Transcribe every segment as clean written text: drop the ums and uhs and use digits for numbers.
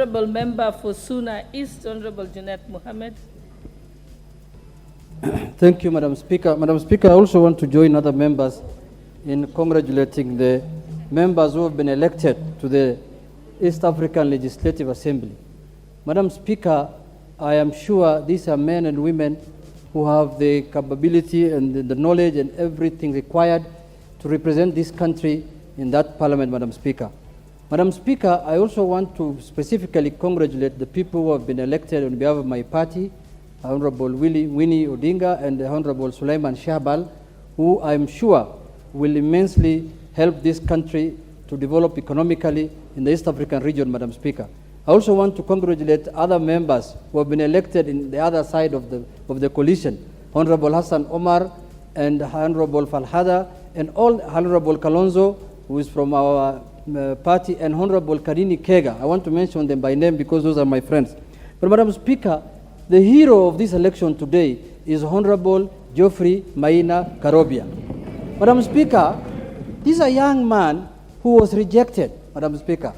Honorable Member for Suna East, Honorable Junet Mohamed. Thank you, Madam Speaker. Madam Speaker, I also want to join other members in congratulating the members who have been elected to the East African Legislative Assembly. Madam Speaker, I am sure these are men and women who have the capability and the knowledge and everything required to represent this country in that parliament, Madam Speaker. Madam Speaker, I also want to specifically congratulate the people who have been elected on behalf of my party, Honorable Winnie Odinga and Honorable Sulaiman Shahbal, who I'm sure will immensely help this country to develop economically in the East African region, Madam Speaker. I also want to congratulate other members who have been elected in the other side of the coalition, Honorable Hassan Omar and Honorable Falhada, and all Honorable Kalonzo, who is from our party, and Honorable Karini Kega. I want to mention them by name because those are my friends. But Madam Speaker, the hero of this election today is Honorable Geoffrey Maina Karobia. Madam Speaker, this is a young man who was rejected, Madam Speaker.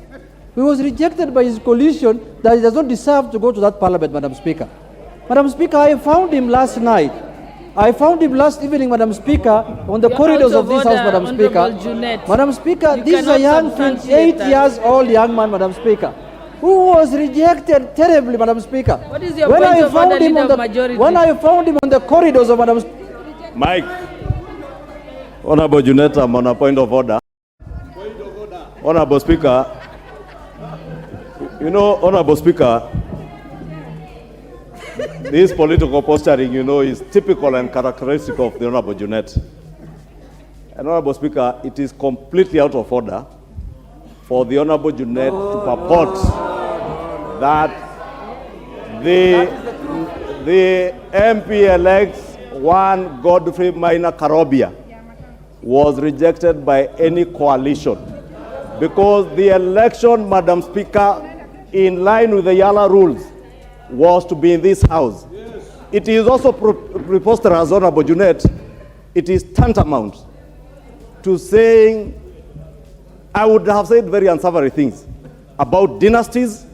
He was rejected by his coalition that he does not deserve to go to that parliament, Madam Speaker. Madam Speaker, I found him last night. I found him last evening, Madam Speaker, on the corridors of this house, Madam Speaker. Junet. Madam Speaker, this is a young, 28 years old young man, Madam Speaker, who was rejected terribly, Madam Speaker. What is your point of order, Leader of Majority? When I found him on the corridors of Madam Speaker. Mike, Honorable Junet, I'm on a point of order. Honorable Speaker, you know, Honorable Speaker, this political posturing, you know, is typical and characteristic of the Honorable Junet. And Honorable Speaker, it is completely out of order for the Honorable Junet to purport that the MP-elect one Godfrey Maina Karobia was rejected by any coalition, because the election, Madam Speaker, in line with the EALA rules, was to be in this house. Yes. It is also preposterous, Honorable Junet. It is tantamount to saying, I would have said very unsavory things about dynasties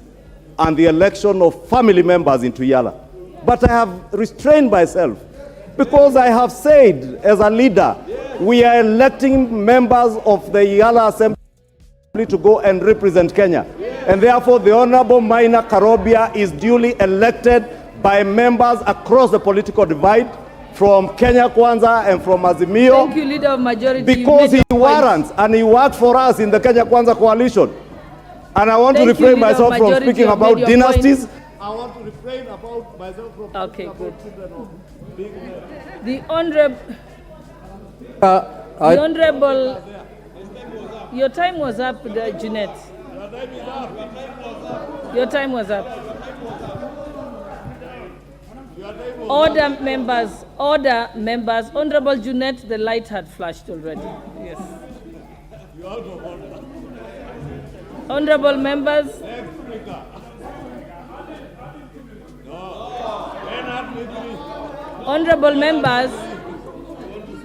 and the election of family members into EALA. But I have restrained myself because I have said, as a leader, we are electing members of the EALA Assembly to go and represent Kenya. And therefore, the Honorable Maina Karobia is duly elected by members across the political divide, from Kenya Kwanza and from Azimio. Thank you, Leader of Majority. Because he warrants and he worked for us in the Kenya Kwanza coalition. And I want to refrain myself from speaking about dynasties. I want to refrain about myself from speaking about children of big men. The Honorable, your time was up, Junet. Your time was up. Order, members. Order, members. Honorable Junet, the light had flashed already. Yes. Honorable members. Honorable members,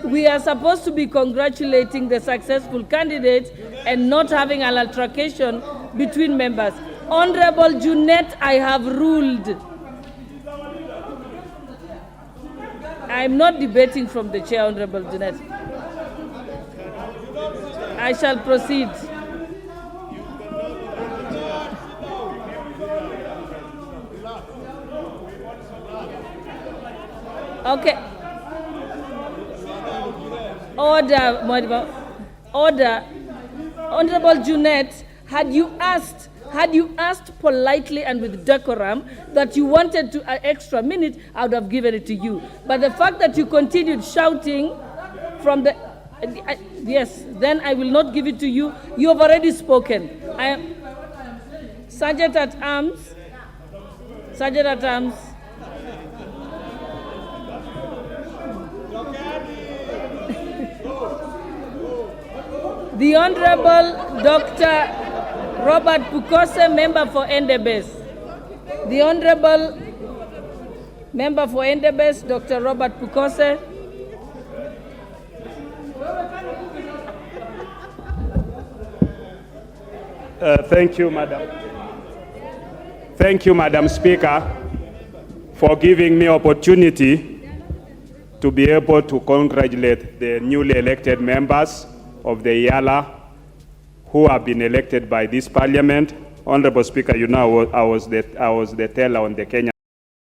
we are supposed to be congratulating the successful candidate and not having an altercation between members. Honorable Junet, I have ruled. I am not debating from the chair, Honorable Junet. I shall proceed. Okay. Order, order. Honorable Junet, had you asked politely and with decorum that you wanted to an extra minute, I would have given it to you. But the fact that you continued shouting from the yes, then I will not give it to you. You have already spoken. I am Sergeant at Arms. Sergeant at Arms. The Honorable Dr. Robert Pukose, member for Endebess. The Honorable member for Endebess, Dr. Robert Pukose. Thank you, Madam. Thank you, Madam Speaker, for giving me opportunity to be able to congratulate the newly elected members of the EALA who have been elected by this parliament. Honorable Speaker, you know I was the teller on the Kenya